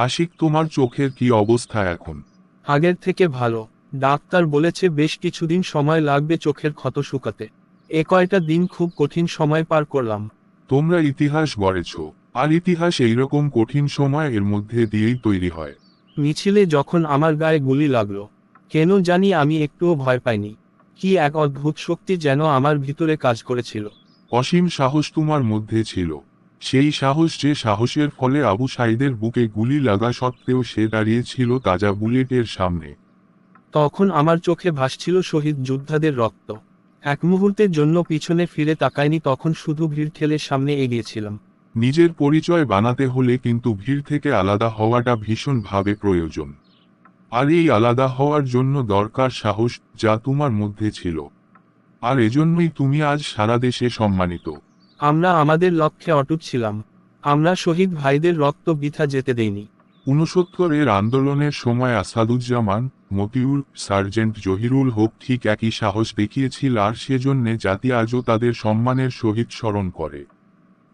আশিক, তোমার চোখের কি অবস্থা এখন? আগের থেকে ভালো। ডাক্তার বলেছে বেশ কিছুদিন সময় লাগবে চোখের ক্ষত শুকাতে। কয়টা দিন খুব কঠিন সময় পার করলাম। তোমরা ইতিহাস গড়েছ, আর ইতিহাস এইরকম কঠিন সময় এর মধ্যে দিয়েই তৈরি হয়। মিছিলে যখন আমার গায়ে গুলি লাগলো, কেন জানি আমি একটুও ভয় পাইনি। কি এক অদ্ভুত শক্তি যেন আমার ভিতরে কাজ করেছিল। অসীম সাহস তোমার মধ্যে ছিল। সেই সাহস, যে সাহসের ফলে আবু সাঈদের বুকে গুলি লাগা সত্ত্বেও সে দাঁড়িয়েছিল তাজা বুলেটের সামনে। তখন আমার চোখে ভাসছিল শহীদ যোদ্ধাদের রক্ত। এক মুহূর্তের জন্য পিছনে ফিরে তাকাইনি, তখন শুধু ভিড় ঠেলে সামনে এগিয়েছিলাম। নিজের পরিচয় বানাতে হলে কিন্তু ভিড় থেকে আলাদা হওয়াটা ভীষণভাবে প্রয়োজন। আর এই আলাদা হওয়ার জন্য দরকার সাহস, যা তোমার মধ্যে ছিল। আর এজন্যই তুমি আজ সারা দেশে সম্মানিত। আমরা আমাদের লক্ষ্যে অটুট ছিলাম। আমরা শহীদ ভাইদের রক্ত বৃথা যেতে দেইনি। 69-এর আন্দোলনের সময় আসাদুজ্জামান, মতিউর, সার্জেন্ট জহিরুল হক ঠিক একই সাহস দেখিয়েছিল, আর সেজন্যে জাতি আজও তাদের সম্মানের সহিত স্মরণ করে।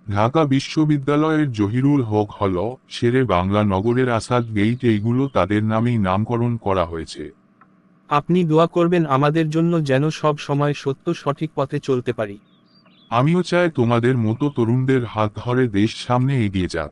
ঢাকা বিশ্ববিদ্যালয়ের জহিরুল হক হল শেরে বাংলা, নগরের আসাদ গেইট, এইগুলো তাদের নামেই নামকরণ করা হয়েছে। আপনি দোয়া করবেন আমাদের জন্য, যেন সব সময় সত্য সঠিক পথে চলতে পারি। আমিও চাই তোমাদের মতো তরুণদের হাত ধরে দেশ সামনে এগিয়ে যাক।